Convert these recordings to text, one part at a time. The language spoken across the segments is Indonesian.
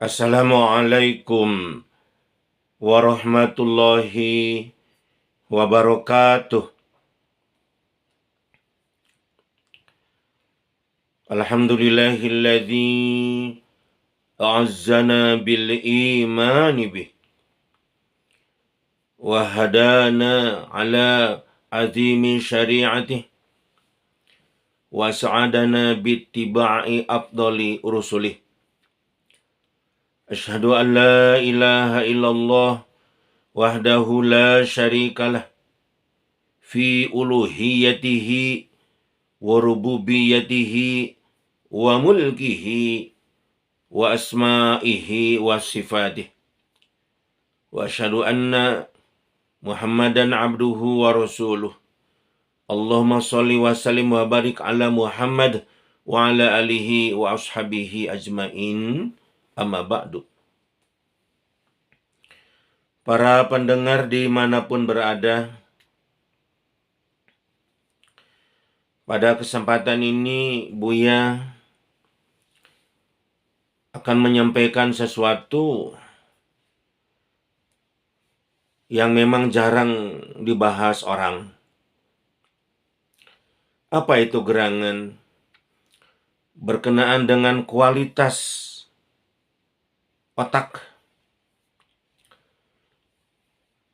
Assalamualaikum warahmatullahi wabarakatuh. Alhamdulillahilladzi a'azzana bil imani bih wa hadana ala azimi syari'atih wa sa'adana bittiba'i afdali rusulih. Asyhadu an la ilaha illallah wahdahu la syarikalah fi uluhiyatihi wa rububiyatihi wa mulkihi wa asma'ihi wa sifatih. Wa asyhadu anna Muhammadan abduhu wa rasuluh. Allahumma salli wa sallim wa barik ala Muhammad wa ala alihi wa ashabihi ajmain. Amma ba'du. Para pendengar dimanapun berada, pada kesempatan ini Buya akan menyampaikan sesuatu yang memang jarang dibahas orang. Apa itu gerangan? Berkenaan dengan kualitas otak.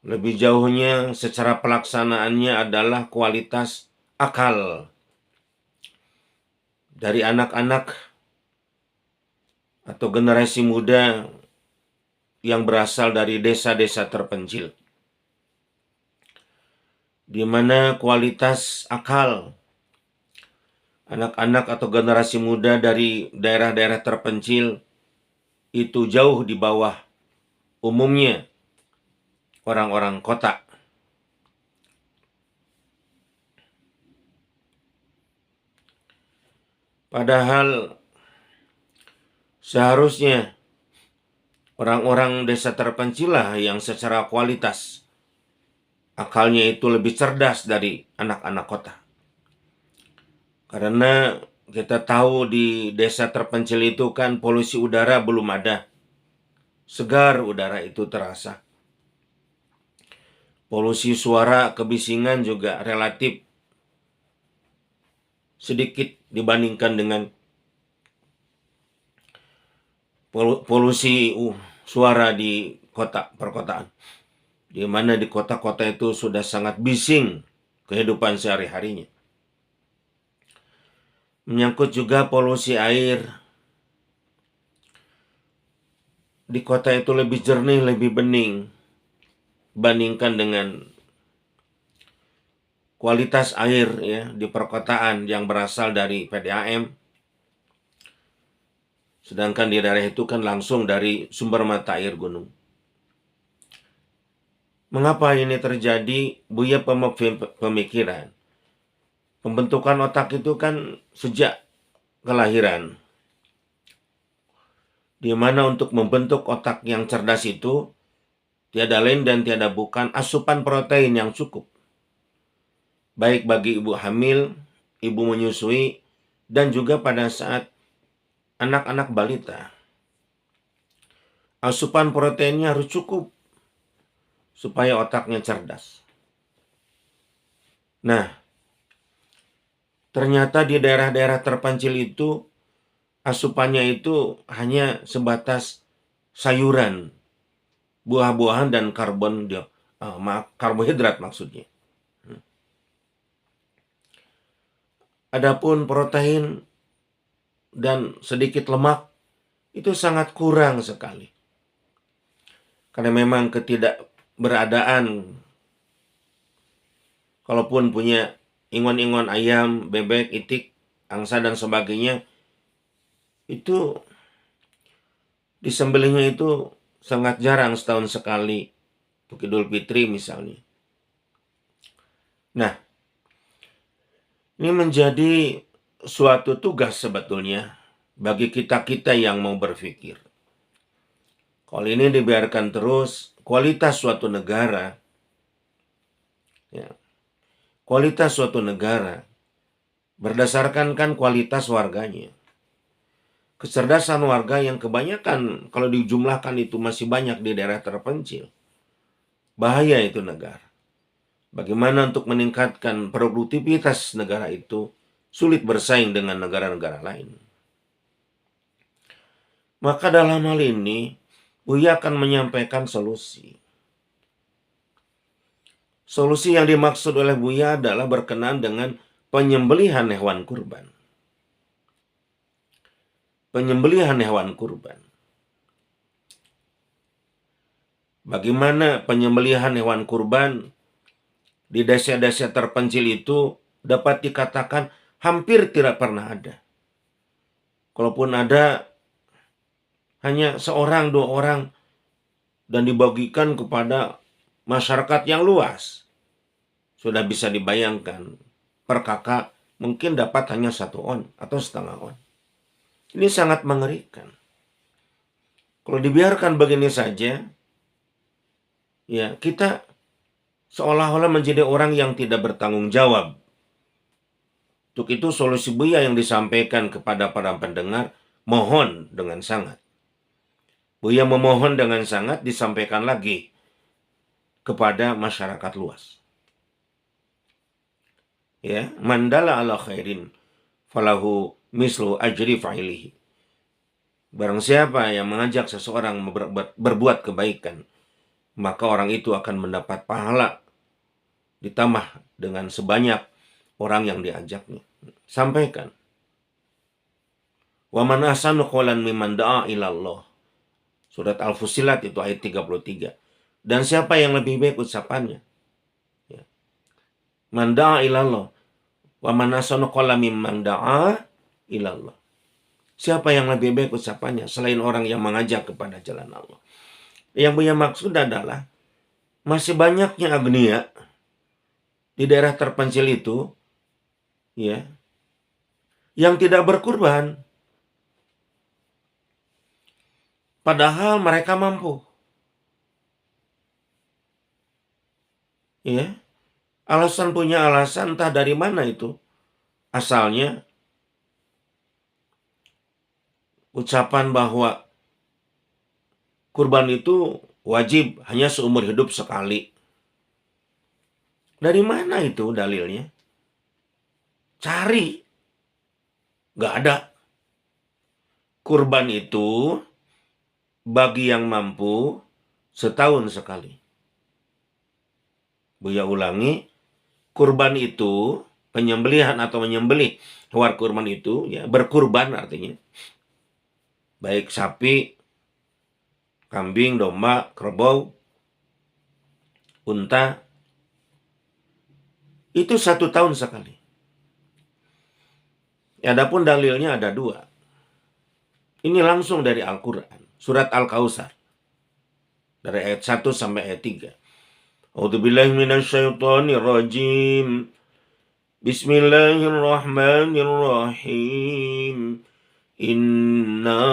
Lebih jauhnya secara pelaksanaannya adalah kualitas akal dari anak-anak atau generasi muda yang berasal dari desa-desa terpencil, di mana kualitas akal anak-anak atau generasi muda dari daerah-daerah terpencil itu jauh di bawah umumnya orang-orang kota. Padahal seharusnya orang-orang desa terpencil lah yang secara kualitas akalnya itu lebih cerdas dari anak-anak kota. Karena kita tahu di desa terpencil itu kan polusi udara belum ada. Segar udara itu terasa. Polusi suara, kebisingan juga relatif sedikit dibandingkan dengan polusi suara di kota perkotaan. Di mana di kota-kota itu sudah sangat bising kehidupan sehari-harinya. Menyangkut juga polusi air. Di kota itu lebih jernih, lebih bening bandingkan dengan kualitas air ya di perkotaan yang berasal dari PDAM. Sedangkan di daerah itu kan langsung dari sumber mata air gunung. Mengapa ini terjadi? Buya pemikiran. Pembentukan otak itu kan sejak kelahiran. Di mana untuk membentuk otak yang cerdas itu tiada lain dan tiada bukan asupan protein yang cukup. Baik bagi ibu hamil, ibu menyusui, dan juga pada saat anak-anak balita. Asupan proteinnya harus cukup supaya otaknya cerdas. Nah, ternyata di daerah-daerah terpencil itu asupannya itu hanya sebatas sayuran, buah-buahan dan karbohidrat maksudnya. Adapun protein dan sedikit lemak itu sangat kurang sekali. Karena memang ketidakberadaan, kalaupun punya ingon-ingon ayam, bebek, itik, angsa dan sebagainya, itu disembelihnya itu sangat jarang, setahun sekali untuk Idul Fitri misalnya. Nah, ini menjadi suatu tugas sebetulnya bagi kita-kita yang mau berpikir. Kalau ini dibiarkan terus, kualitas suatu negara, berdasarkan kan kualitas warganya. kecerdasan warga yang kebanyakan kalau dijumlahkan itu masih banyak di daerah terpencil. Bahaya itu negara. Bagaimana untuk meningkatkan produktivitas negara itu sulit bersaing dengan negara-negara lain. Maka dalam hal ini, Buya akan menyampaikan solusi. Solusi yang dimaksud oleh Buya adalah berkenaan dengan penyembelihan hewan kurban. Penyembelihan hewan kurban. Bagaimana penyembelihan hewan kurban di desa-desa terpencil itu dapat dikatakan hampir tidak pernah ada. Kalaupun ada, hanya seorang, dua orang, dan dibagikan kepada masyarakat yang luas. Sudah bisa dibayangkan, per kakak mungkin dapat hanya 1 on atau setengah on. Ini sangat mengerikan. Kalau dibiarkan begini saja, ya kita seolah-olah menjadi orang yang tidak bertanggung jawab. Untuk itu solusi Buya yang disampaikan kepada para pendengar, mohon dengan sangat. Buya memohon dengan sangat disampaikan lagi kepada masyarakat luas. Ya, mandala ala khairin falahu mislu ajri fa'ilihi. Barang siapa yang mengajak seseorang berbuat kebaikan, maka orang itu akan mendapat pahala ditambah dengan sebanyak orang yang diajaknya. Sampaikan. Wa man ahsanu qawlan mimman da'a ilallah. Surat Al-Fussilat itu ayat 33. Dan siapa yang lebih baik ucapannya? Ya. Man da'a ilallah. Wa man ahsanu qawlan mimman da'a ilallah. Siapa yang lebih baik ucapannya selain orang yang mengajak kepada jalan Allah? Yang punya maksud adalah masih banyaknya agnia di daerah terpencil itu, ya, yang tidak berkurban. Padahal mereka mampu. Ya, punya alasan entah dari mana itu asalnya. Ucapan bahwa kurban itu wajib hanya seumur hidup sekali. Dari mana itu dalilnya? Cari. Gak ada. Kurban itu bagi yang mampu setahun sekali. Buya ulangi, kurban itu, penyembelihan atau menyembelih hewan kurban itu, ya, berkurban artinya. Baik sapi, kambing, domba, kerbau, unta, itu 1 tahun sekali. Adapun dalilnya ada 2. Ini langsung dari Al-Quran, surat Al-Kautsar, dari ayat 1 sampai ayat 3. A'udzubillahi minasyaitonir rajim. Bismillahirrahmanirrahim. Inna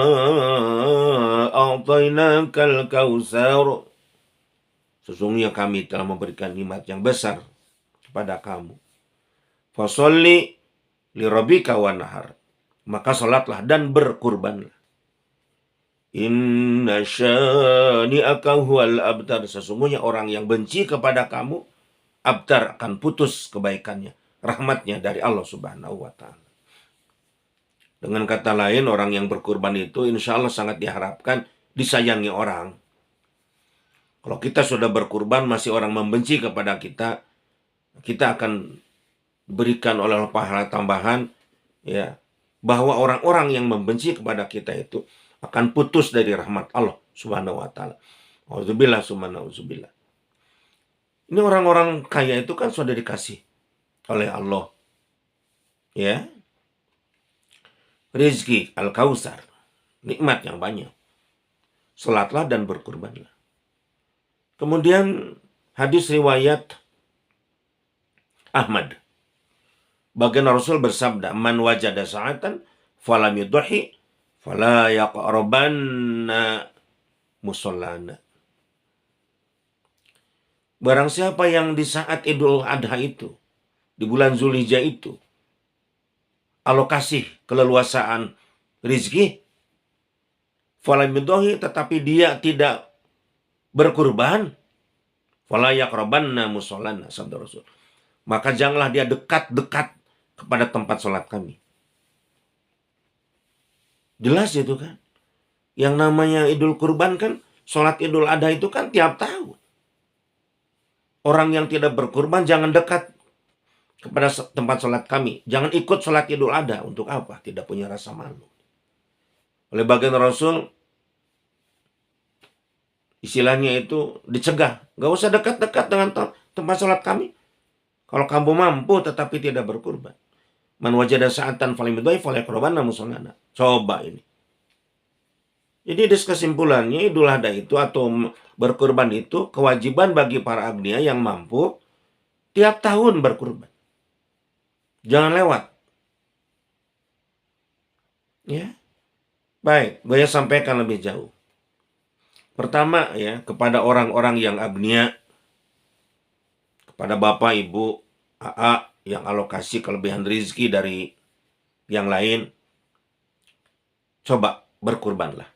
a'tainakal kautsar. Sesungguhnya kami telah memberikan nikmat yang besar kepada kamu. Fasholli lirabbika wanhar. Maka salatlah dan berkurbanlah. Inna syani'aka huwal abtar. Sesungguhnya orang yang benci kepada kamu, abtar, akan putus kebaikannya, rahmatnya dari Allah Subhanahu wa ta'ala. Dengan kata lain, orang yang berkurban itu insya Allah sangat diharapkan disayangi orang. Kalau kita sudah berkurban masih orang membenci kepada kita, kita akan berikan oleh pahala tambahan, ya, bahwa orang-orang yang membenci kepada kita itu akan putus dari rahmat Allah Subhanahu wa ta'ala. Auzubillah summa nauzubillah. Ini orang-orang kaya itu kan sudah dikasih oleh Allah, ya, rizki Al-Kautsar, nikmat yang banyak. Salatlah dan berkurbanlah. Kemudian hadis riwayat Ahmad. Baginda Rasul bersabda, "Man wajada sa'atan falam yudhi fala yaqrabanna musallana." Barang siapa yang di saat Idul Adha itu, di bulan Zulhijjah itu, alokasi keleluasaan rizki, falam yudhi, tetapi dia tidak berkurban, fala yaqrabanna musallana, sabda Rasul. Maka janganlah dia dekat-dekat kepada tempat sholat kami. Jelas itu kan. Yang namanya Idul Kurban kan, sholat Idul Adha itu kan tiap tahun. Orang yang tidak berkurban jangan dekat kepada tempat sholat kami. Jangan ikut sholat Idul Adha. Untuk apa? Tidak punya rasa malu. Oleh baginda Rasul, istilahnya itu dicegah. Gak usah dekat-dekat dengan tempat sholat kami. Kalau kamu mampu tetapi tidak berkurban. Man wajada sa'atan falyudhi falyaqrabanna musallana. Coba ini. Jadi kesimpulannya Idul Adha itu atau berkurban itu kewajiban bagi para agniya yang mampu tiap tahun berkurban. Jangan lewat. Ya. Baik, saya sampaikan lebih jauh. Pertama ya, kepada orang-orang yang agniya, kepada Bapak, Ibu, AA yang alokasi kelebihan rezeki dari yang lain, coba berkurbanlah.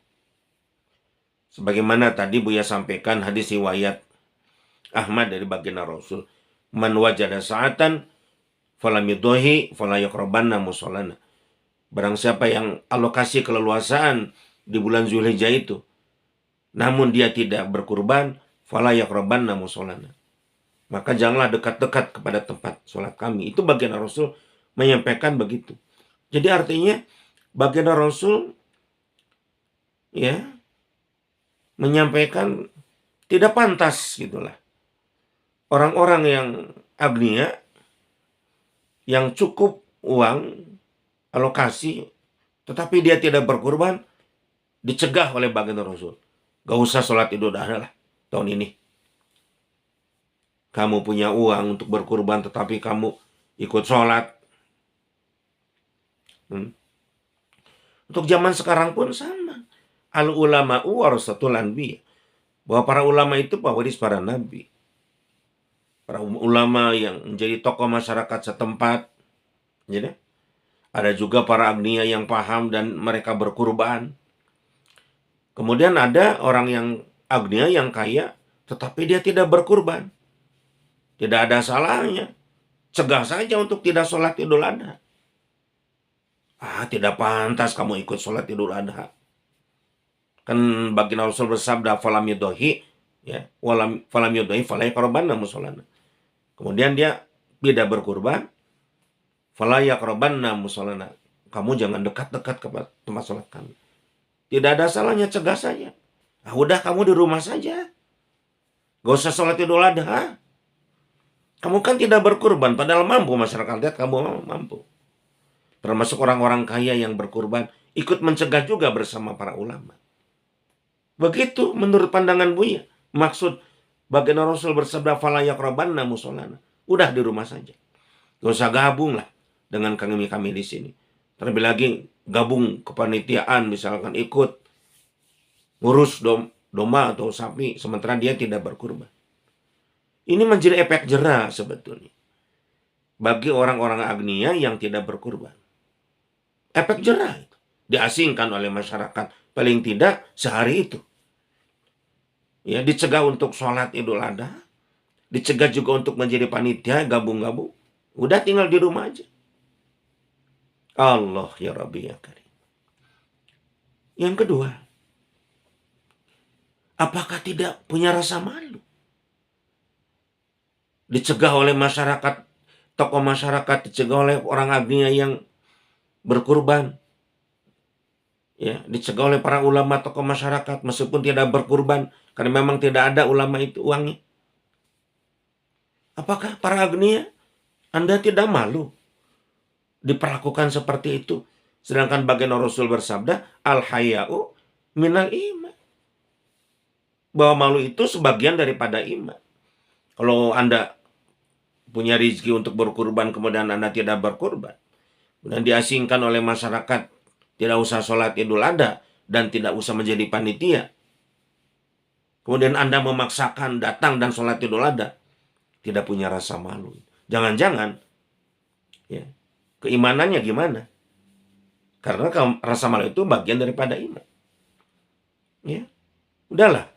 Sebagaimana tadi Buya sampaikan hadis riwayat Ahmad dari baginda Rasul, man wajada sa'atan falam yudhi fala yaqrabanna musallana. Barang siapa yang alokasi keleluasaan di bulan Zulhijjah itu, namun dia tidak berkurban, fala yaqrabanna musallana. Maka janganlah dekat-dekat kepada tempat sholat kami. Itu baginda Rasul menyampaikan begitu. Jadi artinya baginda Rasul ya menyampaikan tidak pantas gitulah. Orang-orang yang agniya, yang cukup uang, alokasi, tetapi dia tidak berkurban, dicegah oleh baginda Rasul. Gak usah sholat Idul Adha lah tahun ini. Kamu punya uang untuk berkurban, tetapi kamu ikut sholat. Untuk zaman sekarang pun sama. Al-ulama'u warasatul anbiya. Bahwa para ulama itu pewaris para nabi. Para ulama yang menjadi tokoh masyarakat setempat. Jadi, ada juga para agniya yang paham dan mereka berkurban. Kemudian ada orang yang agniya yang kaya, tetapi dia tidak berkurban. Tidak ada salahnya. Cegah saja untuk tidak sholat Idul Adha. Tidak pantas kamu ikut sholat Idul Adha. Kan baginda Rasul bersabda falam yudhi ya, falam yudhi fala yaqrabanna musallana. Kemudian dia tidak berkurban, fala yaqrabanna musallana. Kamu jangan dekat-dekat ke tempat sholat kami. Tidak ada salahnya, cegah saja. Udah kamu di rumah saja. Gak usah sholat Idul Adha. Kamu kan tidak berkurban, padahal mampu, masyarakat lihat kamu mampu. Termasuk orang-orang kaya yang berkurban, ikut mencegah juga bersama para ulama. Begitu menurut pandangan Buya. Maksud baginda Rasul bersabda fala yaqrabanna musallana. Udah di rumah saja. Gak usah gabung lah dengan kami di sini. Terlebih lagi gabung kepanitiaan, misalkan ikut ngurus domba atau sapi, sementara dia tidak berkurban. Ini menjadi efek jera sebetulnya bagi orang-orang agniya yang tidak berkurban. Efek jera itu diasingkan oleh masyarakat, paling tidak sehari itu. Ya, dicegah untuk sholat Idul Adha, dicegah juga untuk menjadi panitia, gabung-gabung. Udah tinggal di rumah aja. Allah ya Rabbi ya Karim. Yang kedua, apakah tidak punya rasa malu? Dicegah oleh masyarakat, tokoh masyarakat, dicegah oleh orang agniya yang berkurban. Ya, dicegah oleh para ulama, tokoh masyarakat, meskipun tidak berkurban, karena memang tidak ada ulama itu uangnya. Apakah para agniya, Anda tidak malu diperlakukan seperti itu? Sedangkan baginda Rasul bersabda, al-haya'u minal iman. Bahwa malu itu sebagian daripada iman. Kalau Anda punya rezeki untuk berkurban, kemudian Anda tidak berkurban, kemudian diasingkan oleh masyarakat, tidak usah sholat Idul Adha, dan tidak usah menjadi panitia, kemudian Anda memaksakan datang dan sholat Idul Adha, tidak punya rasa malu. Jangan-jangan ya, keimanannya gimana? Karena rasa malu itu bagian daripada iman. Ya, udahlah,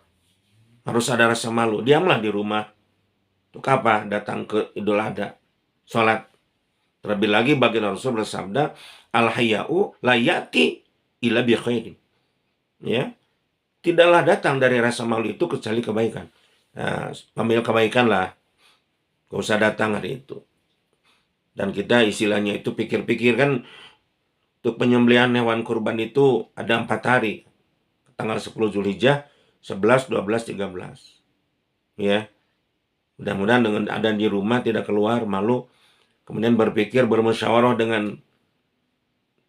harus ada rasa malu. Diamlah di rumah. Untuk apa datang ke Idul Adha? Sholat. Terlebih lagi baginda Rasul bersabda, al-haya'u la ya'ti illa bi khairin. Ya, tidaklah datang dari rasa malu itu kecuali kebaikan. Nah, ambil kebaikan lah. Gak usah datang hari itu. Dan kita istilahnya itu pikir-pikir kan, untuk penyembelihan hewan kurban itu ada 4 hari. Tanggal 10 Zulhijjah, 11, 12, 13. Ya, mudah-mudahan dengan ada di rumah tidak keluar malu. Kemudian berpikir, bermusyawarah dengan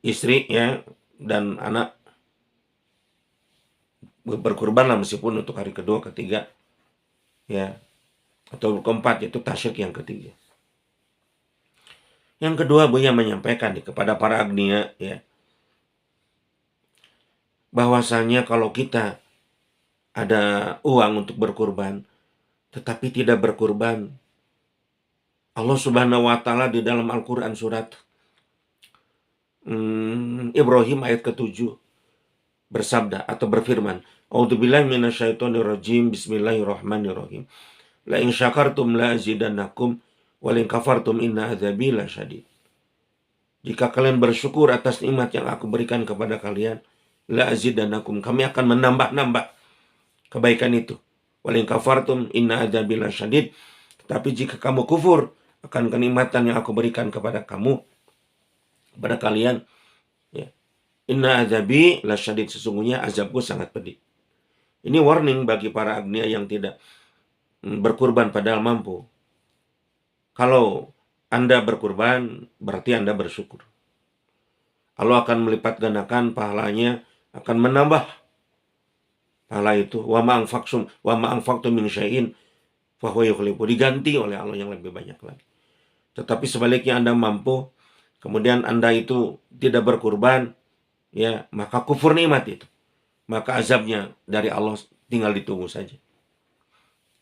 istri ya dan anak, berkurban lah meskipun untuk hari kedua, ketiga ya, atau keempat, itu tasyrik yang ketiga. Yang kedua, Buya menyampaikan kepada para agnia ya, bahwasanya kalau kita ada uang untuk berkurban tetapi tidak berkurban, Allah Subhanahu wa taala di dalam Al-Qur'an surat Ibrahim ayat ke-7 bersabda atau berfirman, A'udzubillahi minasyaitonirrajim, bismillahirrahmanirrahim. La in syakartum la azidannakum wa la in kafartum inna adzabi lasyadid. Jika kalian bersyukur atas nikmat yang aku berikan kepada kalian, la azidannakum, kami akan menambah-nambah kebaikan itu. Wa la in kafartum inna adzabi lasyadid. Tetapi jika kamu kufur akan kenikmatan yang aku berikan kepada kamu, kepada kalian, ya, inna adzabi lasyadid, sesungguhnya azabku sangat pedih. Ini warning bagi para agnia yang tidak berkurban padahal mampu. Kalau Anda berkurban, berarti Anda bersyukur. Allah akan melipat gandakan pahalanya, akan menambah pahala itu. Wa ma anfaqtum min syai'in fa huwa yukhlifu, diganti oleh Allah yang lebih banyak lagi. Tetapi sebaliknya Anda mampu, kemudian Anda itu tidak berkurban, ya, maka kufur nikmat itu. Maka azabnya dari Allah tinggal ditunggu saja.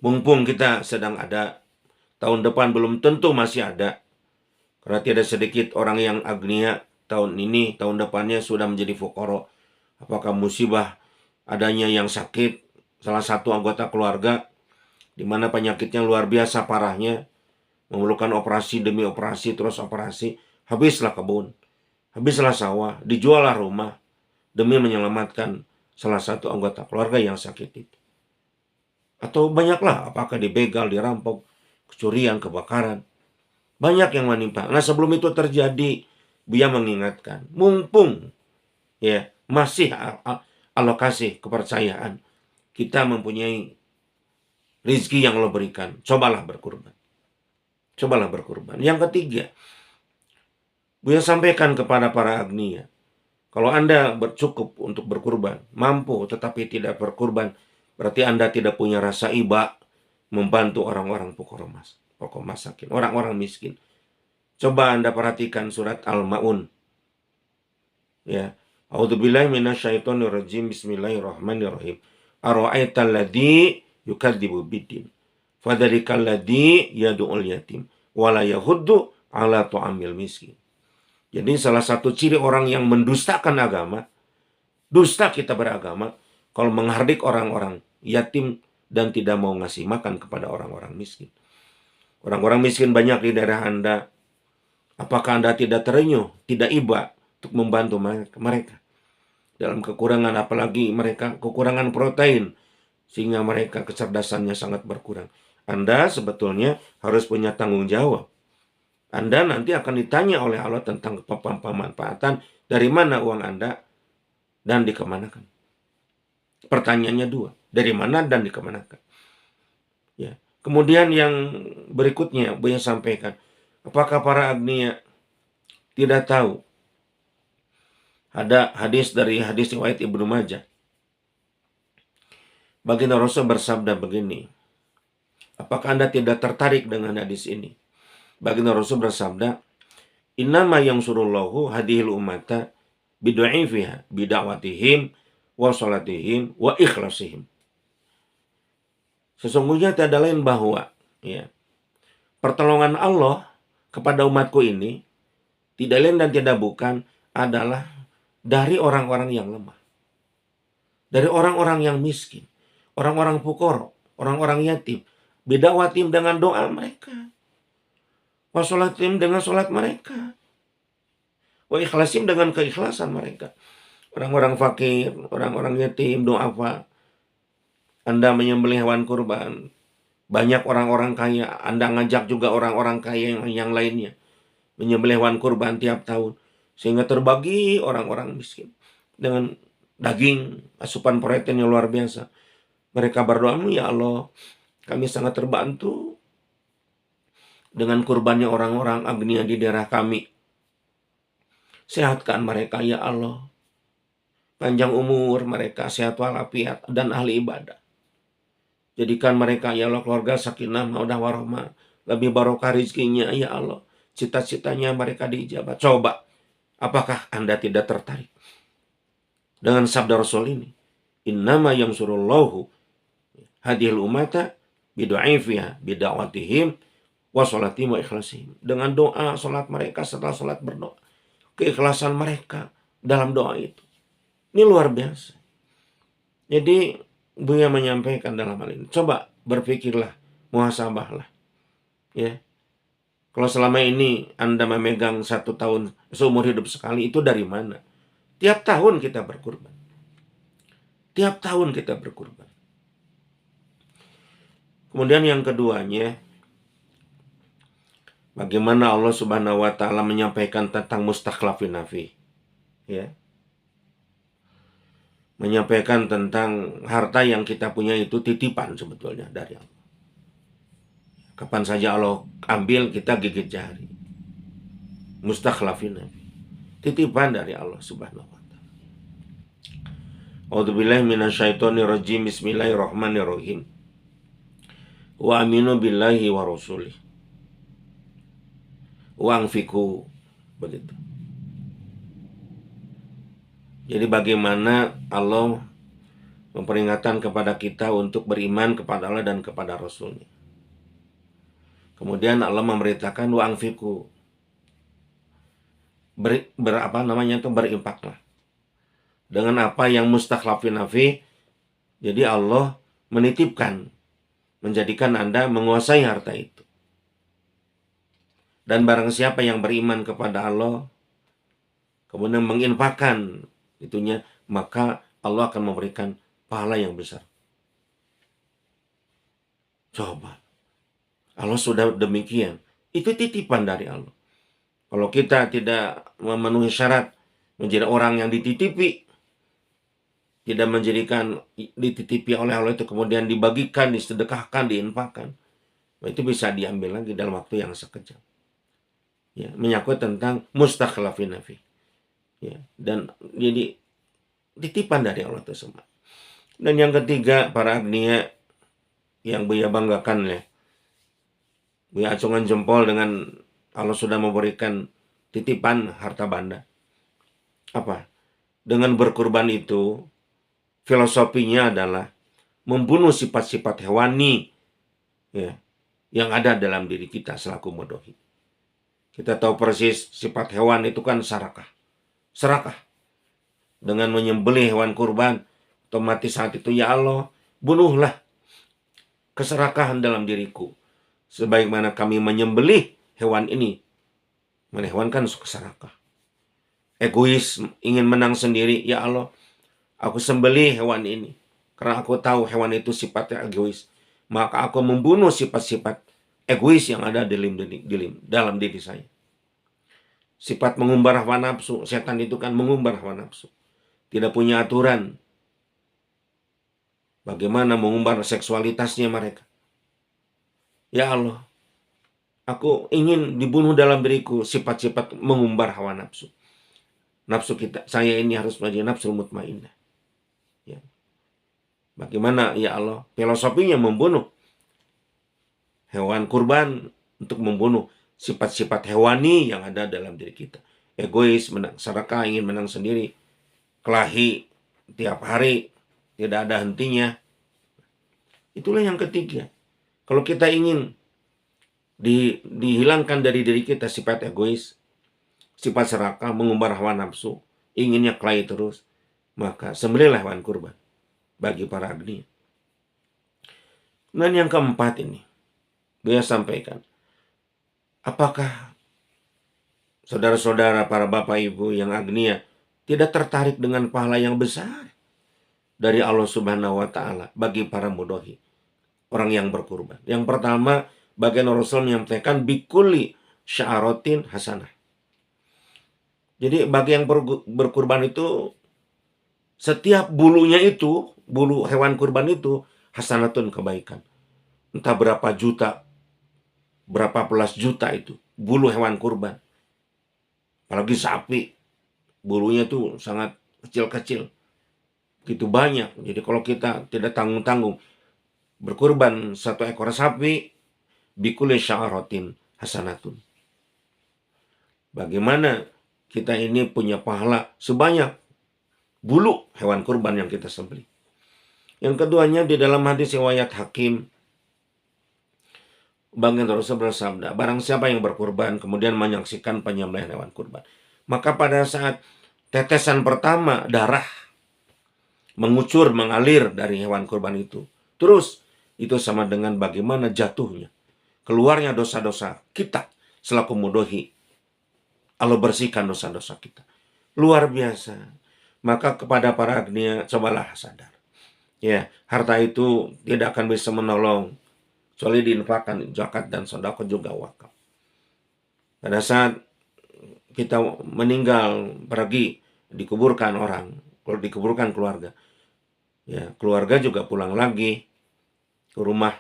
Mumpung kita sedang ada, tahun depan belum tentu masih ada. Karena tidak sedikit orang yang agnia tahun ini, tahun depannya sudah menjadi fuqara. Apakah musibah adanya yang sakit, salah satu anggota keluarga, di mana penyakitnya luar biasa parahnya, memerlukan operasi demi operasi, terus operasi, habislah kebun, habislah sawah, dijuallah rumah, demi menyelamatkan salah satu anggota keluarga yang sakit itu. Atau banyaklah, apakah dibegal, dirampok, kecurian, kebakaran. Banyak yang menimpa. Nah, sebelum itu terjadi, Buya mengingatkan, mumpung ya masih Allah kasih kepercayaan, kita mempunyai rizki yang Allah berikan, cobalah berkurban. Cobalah berkurban. Yang ketiga, Buya sampaikan kepada para agnia, kalau Anda bercukup untuk berkurban, mampu tetapi tidak berkurban, berarti Anda tidak punya rasa iba membantu orang-orang pokok masakin, orang-orang miskin. Coba Anda perhatikan surat Al-Ma'un. Ya. A'udzubillahi minasyaitonirrajim, bismillahirrahmanirrahim. Ara'aital ladzi yukadzibu biddin, fadzalikal ladzi yad'ul yatim wa la yahuddu 'ala ta'amil miskin. Jadi salah satu ciri orang yang mendustakan agama, dusta kita beragama, kalau menghardik orang-orang yatim dan tidak mau ngasih makan kepada orang-orang miskin. Orang-orang miskin banyak di daerah Anda. Apakah Anda tidak terenyuh, tidak iba untuk membantu mereka dalam kekurangan, apalagi mereka kekurangan protein, sehingga mereka kecerdasannya sangat berkurang. Anda sebetulnya harus punya tanggung jawab. Anda nanti akan ditanya oleh Allah tentang pemanfaatan dari mana uang Anda dan dikemanakan. Pertanyaannya dua, dari mana dan dikemanakan. Ya. Kemudian yang berikutnya Buya sampaikan, apakah para agnia tidak tahu? Ada hadis dari hadis riwayat Ibnu Majah. Baginda Rasul bersabda begini, apakah Anda tidak tertarik dengan hadis ini? Baginda Rasul bersabda, innama yansurullahu hadhil ummata bidu'ifiha bida'watihim wa salatihim wa ikhlasihim. Sesungguhnya tiada lain bahwa ya, pertolongan Allah kepada umatku ini tidak lain dan tidak bukan adalah dari orang-orang yang lemah. dari orang-orang yang miskin, orang-orang fukara, orang-orang yatim. Bidawatim dengan doa mereka. Wa sholatim dengan sholat mereka. Wa ikhlasim dengan keikhlasan mereka. Orang-orang fakir, orang-orang yatim, doa apa? Anda menyembelih hewan kurban. Banyak orang-orang kaya, Anda ngajak juga orang-orang kaya yang lainnya menyembelih hewan kurban tiap tahun. Sehingga terbagi orang-orang miskin. Dengan daging, asupan protein yang luar biasa. Mereka berdoa, ya Allah, kami sangat terbantu dengan kurbannya orang-orang agnia di daerah kami. Sehatkan mereka, ya Allah. Panjang umur mereka, sehat walafiat, dan ahli ibadah. Jadikan mereka, ya Allah, keluarga sakinah, mawaddah warahmah. Lebih barokah rizkinya, ya Allah. Cita-citanya mereka diijabah. Coba, apakah Anda tidak tertarik dengan sabda Rasul ini? Innama yamsurullahu hadhil umata bidu'aifiha bida'watihim wa sholatihim wa ikhlasihim. Dengan doa, sholat mereka setelah sholat berdoa. Keikhlasan mereka dalam doa itu. Ini luar biasa. Jadi Buya menyampaikan dalam hal ini. Coba berpikirlah, muhasabahlah. Ya. Kalau selama ini Anda memegang 1 tahun seumur hidup sekali, itu dari mana? Tiap tahun kita berkurban. Tiap tahun kita berkurban. Kemudian yang keduanya, bagaimana Allah Subhanahu wa taala menyampaikan tentang mustakhlafin nafi. Ya. Menyampaikan tentang harta yang kita punya itu titipan sebetulnya dari Allah. Kapan saja Allah ambil, kita gigit jari. Mustakhlafin nafi. Titipan dari Allah Subhanahu wa taala. A'udzubillahi minasyaitonir rajim. Bismillahirrahmanirrahim. Wa aminu billahi wa rasulih. Wa anfiqu. Begitu. Jadi bagaimana Allah memperingatkan kepada kita untuk beriman kepada Allah dan kepada Rasulnya. Kemudian Allah memerintahkan wa anfiqu. Berinfaklah. Dengan apa yang mustakhlafin nafi. Jadi Allah menitipkan, menjadikan Anda menguasai harta itu. Dan barang siapa yang beriman kepada Allah, kemudian menginfakkan itunya, maka Allah akan memberikan pahala yang besar. Coba. Allah sudah demikian. Itu titipan dari Allah. Kalau kita tidak memenuhi syarat menjadi orang yang dititipi, tidak menjadikan dititipi oleh Allah itu kemudian dibagikan, disedekahkan, diinfakkan, itu bisa diambil lagi dalam waktu yang sekejap. Ya, menyangkut tentang mustakhlafin nafi. Ya, dan jadi titipan dari Allah tersebut. Dan yang ketiga, para agnia yang Buya banggakan ya. Buya acungan jempol dengan Allah sudah memberikan titipan harta banda. Apa? Dengan berkurban itu, filosofinya adalah membunuh sifat-sifat hewani ya, yang ada dalam diri kita selaku mudohi. Kita tahu persis sifat hewan itu kan serakah. Dengan menyembelih hewan kurban, otomatis saat itu, ya Allah, bunuhlah keserakahan dalam diriku. Sebagaimana kami menyembelih hewan ini, menhewankan keserakah. Egois, ingin menang sendiri, ya Allah, aku sembelih hewan ini. Karena aku tahu hewan itu sifatnya egois. Maka aku membunuh sifat-sifat egois yang ada dalam diri saya. Sifat mengumbar hawa nafsu. Setan itu kan mengumbar hawa nafsu. Tidak punya aturan. Bagaimana mengumbar seksualitasnya mereka. Ya Allah, aku ingin dibunuh dalam diriku sifat-sifat mengumbar hawa nafsu. Nafsu saya ini harus menjadi nafsu mutmainnah. Ya. Bagaimana ya Allah, filosofinya membunuh hewan kurban untuk membunuh sifat-sifat hewani yang ada dalam diri kita. Egois, serakah, ingin menang sendiri, kelahi tiap hari, tidak ada hentinya. Itulah yang ketiga. Kalau kita ingin dihilangkan dari diri kita sifat egois, sifat serakah, mengumbar hawa nafsu, inginnya kelahi terus, maka sembelihlah hewan kurban. bagi para agni. Dan yang keempat ini, dia sampaikan, apakah saudara-saudara para bapak ibu yang agnia tidak tertarik dengan pahala yang besar dari Allah Subhanahu wa Ta'ala bagi para mudhohi, orang yang berkurban? Yang pertama, bagian Rasul menyampaikan bikuli sya'arotin hasanah. Jadi bagi yang berkurban itu, setiap bulunya itu, bulu hewan kurban itu hasanatun, kebaikan. Entah berapa juta, berapa belas juta itu bulu hewan kurban. Apalagi sapi, bulunya tuh sangat kecil-kecil. Begitu banyak. Jadi kalau kita tidak tanggung-tanggung berkurban satu ekor sapi, bikuli sya'arotin hasanatun. Bagaimana kita ini punya pahala sebanyak bulu hewan kurban yang kita sembelih. Yang keduanya, di dalam hadis riwayat Hakim, baginda Rasul bersabda, barang siapa yang berkurban kemudian menyaksikan penyembelihan hewan kurban, maka pada saat tetesan pertama darah mengucur, mengalir dari hewan kurban itu, terus itu sama dengan bagaimana jatuhnya, keluarnya dosa-dosa kita selaku mudhohi. Allah bersihkan dosa-dosa kita. Luar biasa. Maka kepada para agnia, cobalah sadar. Ya, harta itu tidak akan bisa menolong kecuali diinfakkan zakat dan sedekah juga wakaf. Pada saat kita meninggal, pergi, dikuburkan orang, kalau dikuburkan keluarga, ya keluarga juga pulang lagi ke rumah,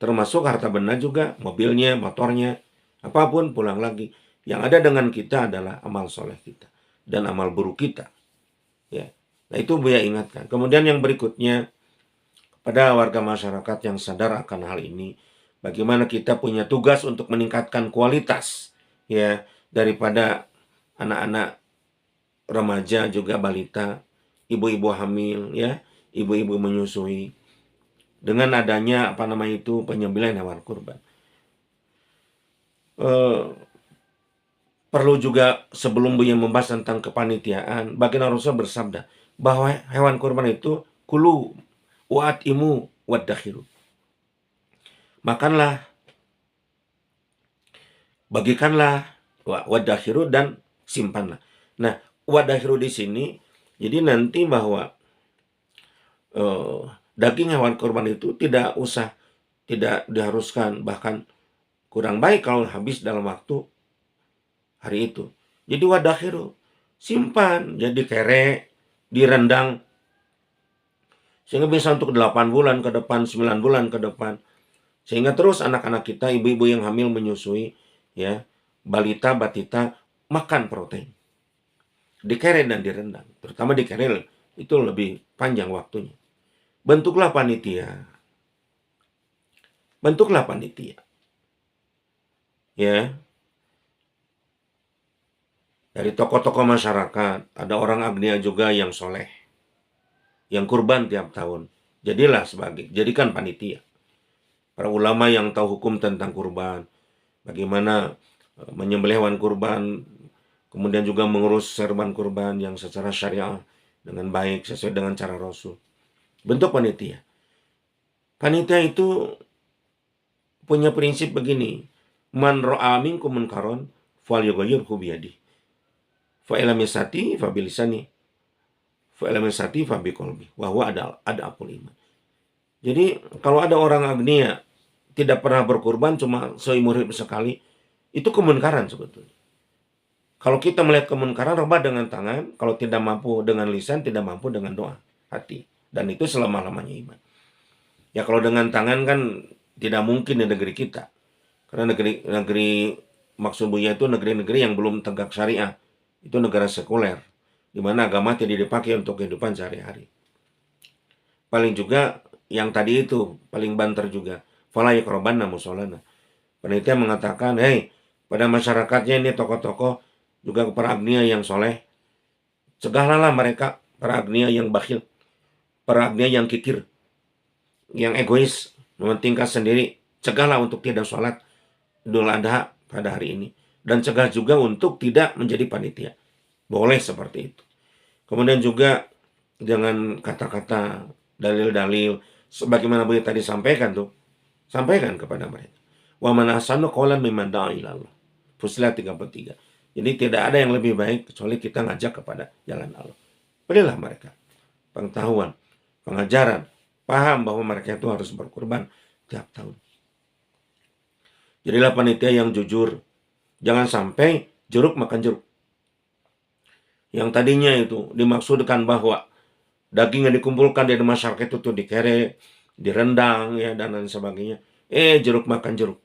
termasuk harta benda juga, mobilnya, motornya, apapun pulang lagi. Yang ada dengan kita adalah amal soleh kita dan amal buruk kita. Ya, nah itu Buya ingatkan. Kemudian yang berikutnya, pada warga masyarakat yang sadar akan hal ini, bagaimana kita punya tugas untuk meningkatkan kualitas ya daripada anak-anak remaja juga balita, ibu-ibu hamil ya, ibu-ibu menyusui, dengan adanya penyembelihan hewan kurban. Perlu juga, sebelum Buya membahas tentang kepanitiaan, baginda Rasul bersabda bahwa hewan kurban itu kulu wa'atimu waddakhiru. Makanlah, bagikanlah, waddakhiru, dan simpanlah. Nah, waddakhiru di sini, jadi nanti bahwa daging hewan kurban itu tidak diharuskan, bahkan kurang baik kalau habis dalam waktu hari itu. Jadi waddakhiru, simpan, jadi kere, direndang, sehingga bisa untuk 8 bulan ke depan, 9 bulan ke depan. Sehingga terus anak-anak kita, ibu-ibu yang hamil menyusui, ya, balita, batita, makan protein. Dikere dan direndang. Terutama dikere, itu lebih panjang waktunya. Bentuklah panitia. Bentuklah panitia. Ya. Dari tokoh-tokoh masyarakat, ada orang agnia juga yang soleh, yang kurban tiap tahun. Jadikan panitia. Para ulama yang tahu hukum tentang kurban, bagaimana menyembelih hewan kurban, kemudian juga mengurus serban kurban yang secara syariah dengan baik, sesuai dengan cara Rasul. Bentuk panitia. Panitia itu punya prinsip begini, man ra'a minkum munkaron falyughayyirhu biyadihi, fa illam yastati fa bilisani, fa illam yastati fa biqalbi, wa huwa ad'aful iman. Jadi kalau ada orang agnia tidak pernah berkurban, cuma seumur hidup sekali, itu kemunkaran sebetulnya. Kalau kita melihat kemunkaran, rubah dengan tangan, kalau tidak mampu dengan lisan, tidak mampu dengan doa hati, dan itu selama-lamanya iman. Ya kalau dengan tangan kan tidak mungkin di negeri kita, karena negeri maksud Buya itu negeri-negeri yang belum tegak syariah. Itu negara sekuler, di mana agama tidak dipakai untuk kehidupan sehari-hari. Paling juga yang tadi itu, paling banter juga, fala yaqrabanna musholana. Panitia mengatakan, pada masyarakatnya ini tokoh-tokoh, juga para agnia yang soleh, cegahlah mereka, para agnia yang bakhil, para agnia yang kikir, yang egois, mementingkan sendiri, cegahlah untuk tidak sholat Idul Adha pada hari ini. Dan cegah juga untuk tidak menjadi panitia. Boleh seperti itu. Kemudian juga jangan kata-kata dalil-dalil sebagaimana beliau tadi sampaikan tuh, sampaikan kepada mereka. Wa man ahsanu qawlan mimman da'a ila Allah. Fussilat 33. Jadi tidak ada yang lebih baik kecuali kita ngajak kepada jalan Allah. Berilah mereka pengetahuan, pengajaran, paham bahwa mereka itu harus berkorban tiap tahun. Jadilah panitia yang jujur. Jangan sampai jeruk makan jeruk. Yang tadinya itu dimaksudkan bahwa daging yang dikumpulkan di masyarakat itu tuh dikere, direndang, ya, dan lain sebagainya. Jeruk makan jeruk.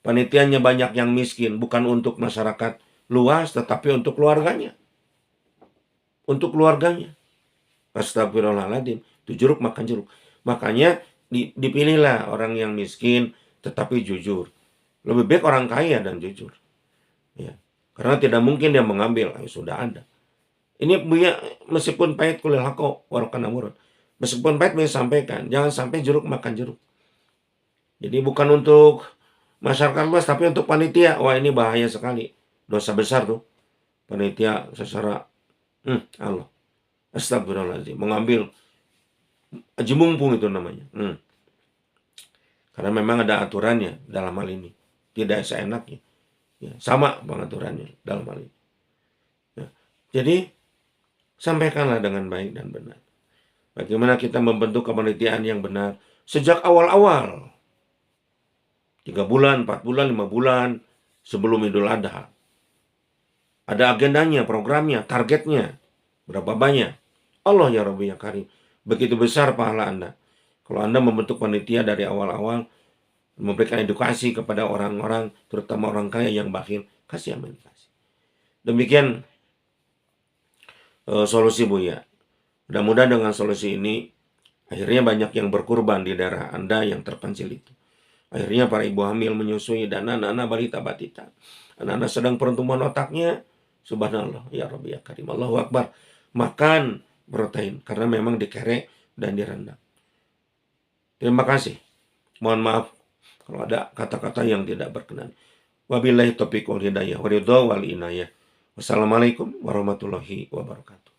Panitianya banyak yang miskin, bukan untuk masyarakat luas, tetapi untuk keluarganya. Untuk keluarganya. Astagfirullahaladzim, itu jeruk makan jeruk. Makanya dipilihlah orang yang miskin, tetapi jujur. Lebih baik orang kaya dan jujur. Ya. Karena tidak mungkin dia mengambil, sudah ada. Ini meskipun pahit kulil haqo warokana murad. Meskipun pahit beliau sampaikan, jangan sampai jeruk makan jeruk. Jadi bukan untuk masyarakat luas, tapi untuk panitia. Wah, ini bahaya sekali. Dosa besar tuh. Panitia secara Allah. Astagfirullahaladzim. Mengambil aji mumpung itu namanya. Karena memang ada aturannya dalam hal ini. Tidak seenaknya. Ya, sama pengaturannya dalam hal ini. Ya. Jadi, sampaikanlah dengan baik dan benar. Bagaimana kita membentuk kepanitiaan yang benar sejak awal-awal. 3 bulan, 4 bulan, 5 bulan sebelum Idul Adha. Ada agendanya, programnya, targetnya. Berapa banyak? Allah ya Rabbi ya Karim. Begitu besar pahala Anda. Kalau Anda membentuk panitia dari awal-awal, memberikan edukasi kepada orang-orang, terutama orang kaya yang bakhil, kasih edukasi. Demikian solusi Buya. Mudah-mudahan dengan solusi ini, akhirnya banyak yang berkurban di daerah Anda yang terpencil itu. Akhirnya para ibu hamil menyusui dan anak-anak balita batita. Anak-anak sedang pertumbuhan otaknya, subhanallah, ya Rabbi ya Karim, Allahu Akbar. Makan protein, karena memang dikerek dan direndam. Terima kasih. Mohon maaf kalau ada kata-kata yang tidak berkenan. Wabillahi taufiq wal hidayah, wa ridha wal inayah. Wassalamualaikum warahmatullahi wabarakatuh.